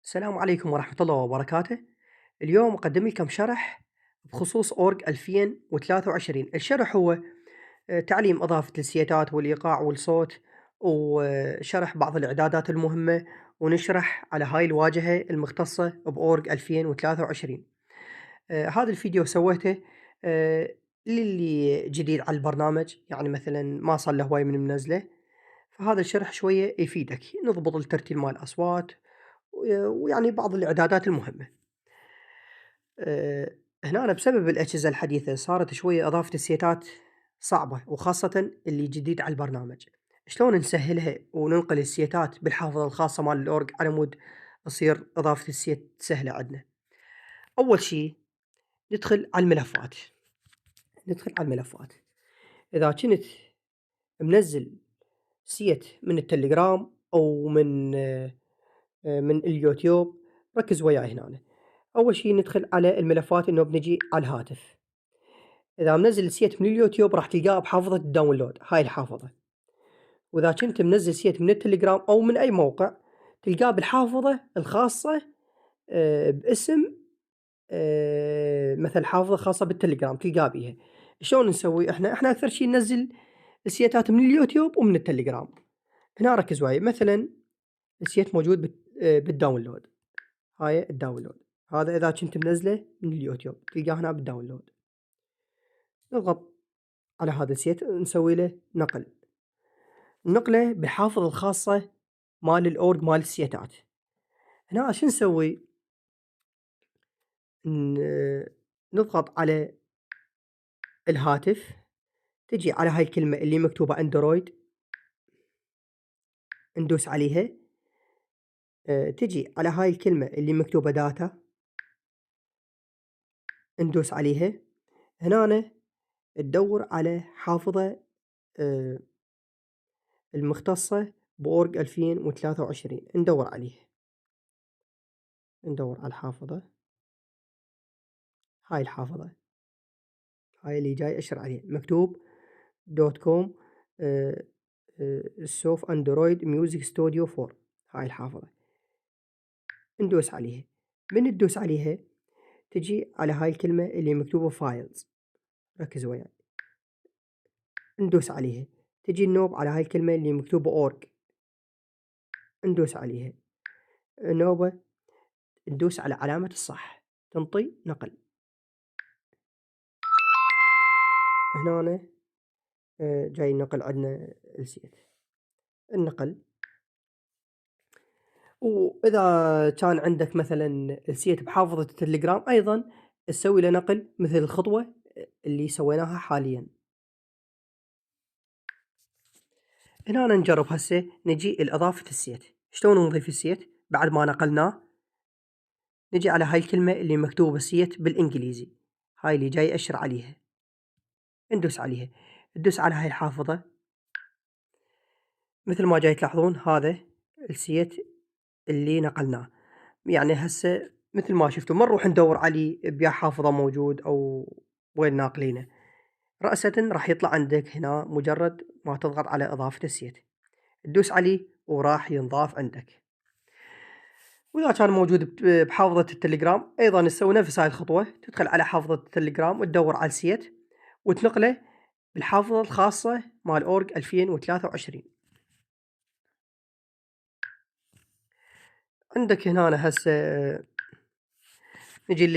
السلام عليكم ورحمة الله وبركاته. اليوم أقدم لكم شرح بخصوص أورج 2023. الشرح هو تعليم إضافة السيتات والإيقاع والصوت، وشرح بعض الإعدادات المهمة، ونشرح على هاي الواجهة المختصة بأورج 2023. هذا الفيديو سويته للي جديد على البرنامج، يعني مثلا ما صار له هواي من منزله، فهذا الشرح شوية يفيدك نضبط الترتيل مال الأصوات ويعني بعض الإعدادات المهمة. هنا أنا بسبب الأجهزة الحديثة صارت شوية إضافة السيتات صعبة، وخاصة اللي جديد على البرنامج. شلون نسهلها وننقل السيتات بالحافظة الخاصة مال الأورج على مود تصير إضافة السيت سهلة عندنا؟ أول شي ندخل على الملفات. إذا كنت منزل سيت من التليجرام أو من اليوتيوب، ركز وياي هنا. أول شي ندخل على الملفات، إنه بنجي على الهاتف. إذا منزل سيت من اليوتيوب راح تلقاه بحافظة الداونلود، هاي الحافظة. وإذا كنت منزل سيت من التليجرام أو من أي موقع، تلقاه بالحافظة الخاصة باسم مثل حافظة خاصة بالتليجرام تلقاه بيها. شلون نسوي؟ احنا أكثر شي ننزل السيتات من اليوتيوب ومن التليجرام. هنا ركز وياي، مثلا السيت موجود بالداونلود، هاي الداونلود. هذا إذا كنت منزله من اليوتيوب تلقاه هنا بالداونلود. نضغط على هذا السيت، نسوي له نقل. النقلة بالحافظة الخاصة مال الأورج مال السيتات. هنا شو نسوي؟ نضغط على الهاتف، تجي على هاي الكلمة اللي مكتوبة اندرويد، ندوس عليها. تجي على هاي الكلمة اللي مكتوبة داتا، ندوس عليها. هنا تدور على حافظة آه، المختصة بأورج 2023، ندور عليها. ندور على الحافظة، هاي الحافظة، هاي اللي جاي أشر عليها، مكتوب دوت كوم سوف اندرويد ميوزك ستوديو 4. هاي الحافظة ندوس عليها. من تدوس عليها تجي على هاي الكلمة اللي مكتوبة فايلز، ركز وياي. ندوس عليها، تجي النوب على هاي الكلمة اللي مكتوبة اورج، ندوس عليها. نوبة ندوس على علامة الصح، تنطي نقل. هنا جاي النقل عندنا السيت، النقل. وإذا كان عندك مثلا السيت بحافظة التليجرام أيضا تسوي له نقل مثل الخطوة اللي سويناها حاليا. هنا نجرب هسه، نجي لإضافة السيت. شلون نضيف السيت بعد ما نقلناه؟ نجي على هاي الكلمة اللي مكتوبة سيت بالإنجليزي، هاي اللي جاي أشر عليها، ندوس عليها. ندوس على هاي الحافظة، مثل ما جاي تلاحظون هذا السيت اللي نقلناه. يعني هسه مثل ما شفتوا ما نروح ندور عليه بيا حافظة موجود أو وين ناقلينه، رأسة راح يطلع عندك هنا مجرد ما تضغط على إضافة السيت، تدوس عليه وراح ينضاف عندك. وإذا كان موجود بحافظة التليجرام أيضا تسوي نفس هاي الخطوة، تدخل على حافظة التليجرام وتدور على السيت وتنقله بالحافظة الخاصة مال أورج 2023. عندك هنا هسه نجي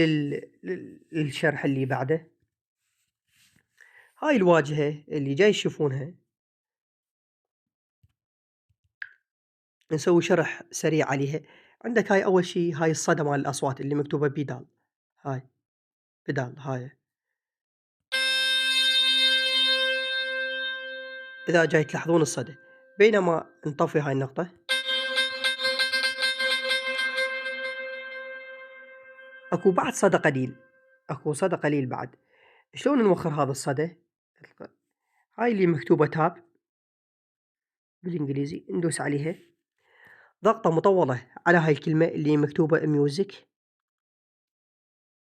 للشرح اللي بعده. هاي الواجهة اللي جاي تشوفونها، نسوي شرح سريع عليها. عندك هاي أول شي، هاي الصدى مال الأصوات اللي مكتوبة بيدال، هاي بدال هاي. إذا جاي تلاحظون الصدى، بينما نطفي هاي النقطة، أكو بعد صدى قليل، أكو صدى قليل بعد. شلون نوخر هذا الصدى؟ هاي اللي مكتوبة تاب بالإنجليزي، ندوس عليها ضغطة مطولة على هاي الكلمة اللي مكتوبة ميوزك،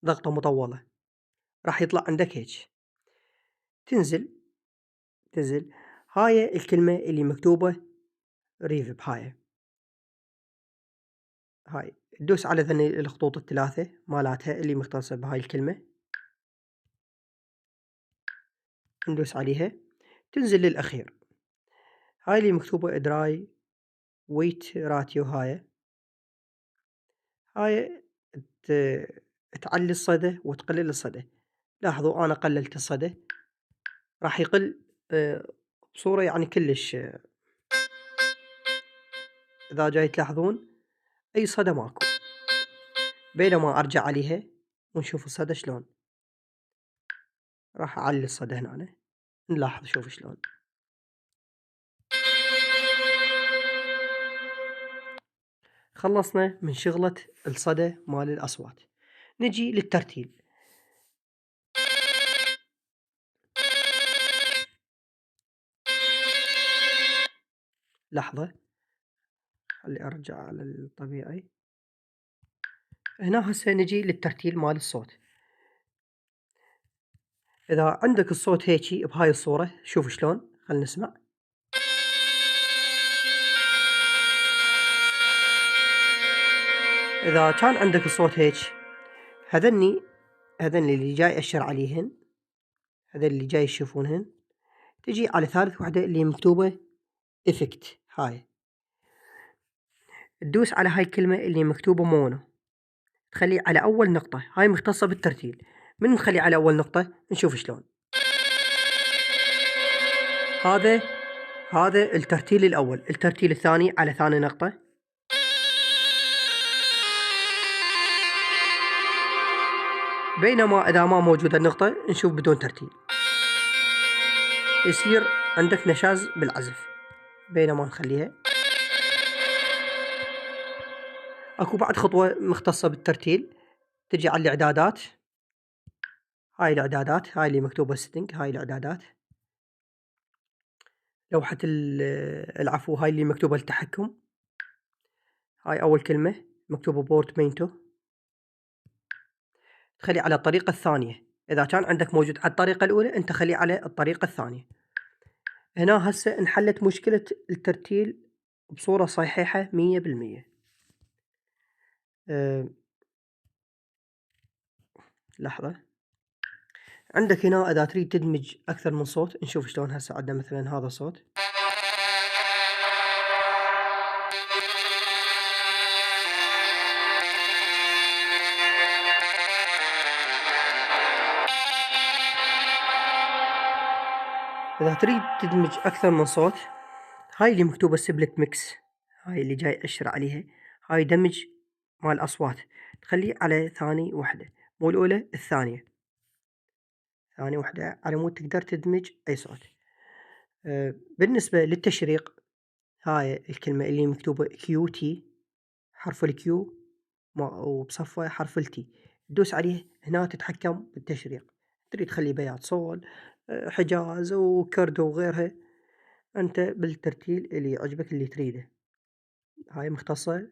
ضغطة مطولة راح يطلع عندك هيك. تنزل هاي الكلمة اللي مكتوبة ريفب، هاي هاي تدوس على ذني الخطوط الثلاثة مالاتها اللي مختصة بهاي الكلمة، ندوس عليها تنزل للأخير. هاي اللي مكتوبة دراي ويت راتيو، هاي تعلي الصدى وتقلل الصدى. لاحظوا أنا قللت الصدى، راح يقل بصورة يعني كلش إذا جاي تلاحظون أي صدى ماكو. بينما أرجع عليها ونشوف الصدى شلون، راح أعلي الصدى هنا نلاحظ شوف شلون. خلصنا من شغلة الصدى مال الأصوات، نجي للترتيل. لحظة خلي أرجع على الطبيعي. هنا هسه نجي للترتيل مال الصوت. إذا عندك الصوت هيجي بهاي الصورة شوف شلون، خلنا نسمع. إذا كان عندك الصوت هيك، هذني اللي جاي أشر عليهن، هذا اللي جاي تشوفونهن، تجي على ثالث وحدة اللي مكتوبة إفكت. هاي تدوس على هاي الكلمة اللي مكتوبة مونو، تخليه على أول نقطة، هاي مختصة بالترتيل. من نخليه على أول نقطة نشوف شلون. هذا الترتيل الأول. الترتيل الثاني على ثاني نقطة، بينما إذا ما موجودة النقطة نشوف بدون ترتيل، يصير عندك نشاز بالعزف. بينما نخليها. اكو بعد خطوة مختصة بالترتيل، تجي على الإعدادات. هاي الإعدادات، هاي اللي مكتوبة setting، هاي الإعدادات. لوحة العفو، هاي اللي مكتوبة التحكم. هاي أول كلمة مكتوبة بورت مينتو، تخلي على الطريقة الثانية. إذا كان عندك موجود على الطريقة الأولى أنت خليه على الطريقة الثانية. هنا هسه انحلت مشكلة الترتيل بصورة صحيحة 100%. لحظة، عندك هنا إذا تريد تدمج أكثر من صوت نشوف شلون. هسه عندنا مثلا هذا صوت، إذا تريد تدمج أكثر من صوت، هاي اللي مكتوبة سبلت ميكس، هاي اللي جاي أشر عليها، هاي دمج مال أصوات، تخليه على ثاني وحدة، مو الأولى الثانية، ثاني وحدة على مود تقدر تدمج أي صوت. بالنسبة للتشريق، هاي الكلمة اللي مكتوبة كيو تي، حرف الكيو وبصفه حرف التي، تدوس عليه هنا تتحكم بالتشريق. تريد تخلي بيات صول، حجاز وكرد وغيرها، أنت بالترتيل اللي يعجبك اللي تريده. هاي مختصة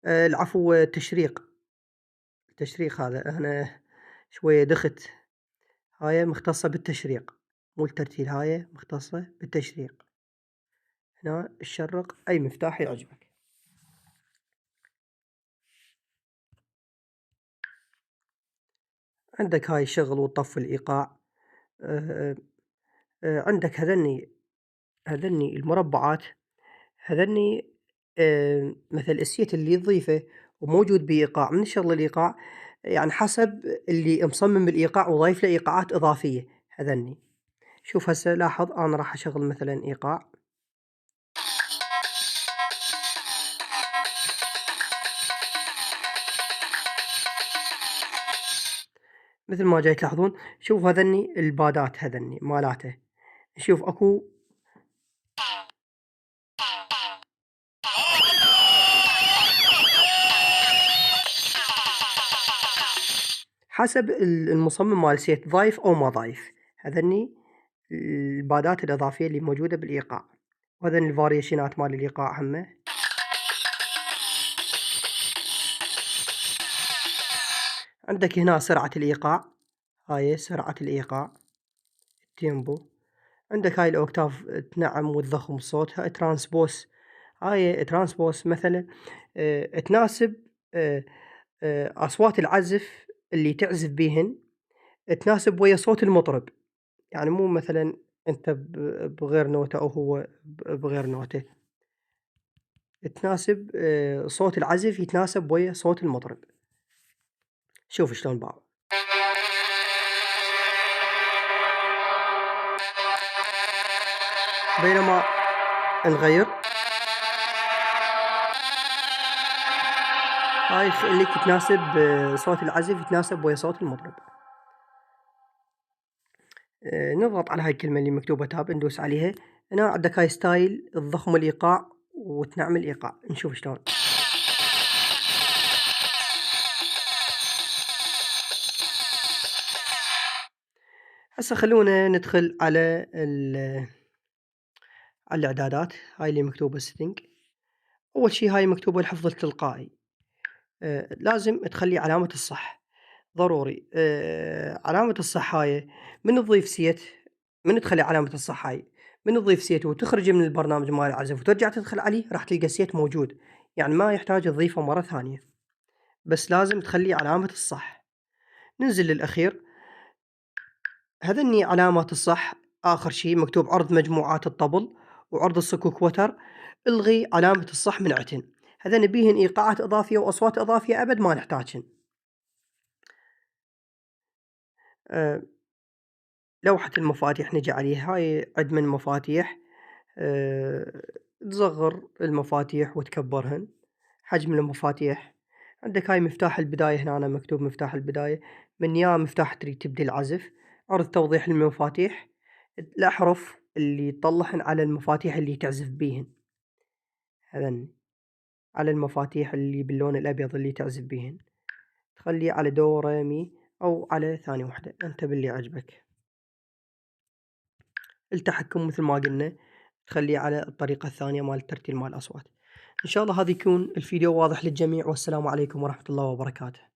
العفو التشريق هذا أنا شوية دخت. هاي مختصة بالتشريق مو الترتيل، هاي مختصة بالتشريق. هنا الشرق أي مفتاح يعجبك. عندك هاي الشغل والطف والإيقاع. عندك هذني المربعات، هذني مثل السيت اللي تضيفه وموجود بإيقاع، من شغل الإيقاع يعني حسب اللي مصمم الإيقاع وضايف له إيقاعات إضافية. هذني شوف هسه لاحظ أنا راح أشغل مثلا إيقاع، مثل ما جاي تلاحظون. شوف هذني البادات هذني مالاته، شوف اكو حسب المصمم مال السيت ضايف او ما ضايف. هذني البادات الاضافيه اللي موجوده بالايقاع، وهذني الفاريشنات مال الايقاع همه. عندك هنا سرعه الايقاع، هاي سرعه الايقاع التيمبو. عندك هاي الاوكتاف تنعم وتضخم الصوت. هاي ترانسبوس، هاي ترانسبوس مثلًا تناسب آآ أصوات العزف اللي تعزف بيهن تناسب ويا صوت المطرب، يعني مو مثلًا أنت بغير نوتة أو هو بغير نوتة، تناسب صوت العزف يتناسب ويا صوت المطرب. شوف شلون باعوا. بينما نغيّر، هاي يخليك تناسب صوت العزف يتناسب ويا صوت المطرب. نضغط على هاي الكلمة اللي مكتوبة تاب ندوس عليها. هنا عندك هاي ستايل الضخم والإيقاع وتنعمل إيقاع، نشوف شلون. هسه خلونا ندخل على على الإعدادات، هاي اللي مكتوبة setting. أول شي هاي مكتوبة الحفظ التلقائي، لازم تخلي علامة الصح ضروري. علامة الصح هاي من تضيف سيت، من تخلي علامة الصح هاي من تضيف سيت وتخرج من البرنامج مال العزف وترجع تدخل عليه راح تلقى السيت موجود، يعني ما يحتاج تضيفه مرة ثانية، بس لازم تخلي علامة الصح. ننزل للأخير، هذني علامات الصح. آخر شي مكتوب عرض مجموعات الطبل وعرض الصكوك وتر، الغي علامة الصح من عتن، هذا نبيهن إيقاعات إضافية وأصوات إضافية أبد ما نحتاجهن. أه لوحة المفاتيح نجي عليها، هاي عد من مفاتيح. أه تصغر المفاتيح وتكبرهن حجم المفاتيح. عندك هاي مفتاح البداية، هنا أنا مكتوب مفتاح البداية، من يا مفتاح تريد تبدي العزف. عرض توضيح المفاتيح، الأحرف اللي تطلعهن على المفاتيح اللي تعزف بيهن، هذن على المفاتيح اللي باللون الأبيض اللي تعزف بيهن، تخليه على دو ري مي أو على ثاني وحدة أنت باللي عجبك. التحكم مثل ما قلنا تخليه على الطريقة الثانية مال ترتيل مال الأصوات. إن شاء الله هذا يكون الفيديو واضح للجميع، والسلام عليكم ورحمة الله وبركاته.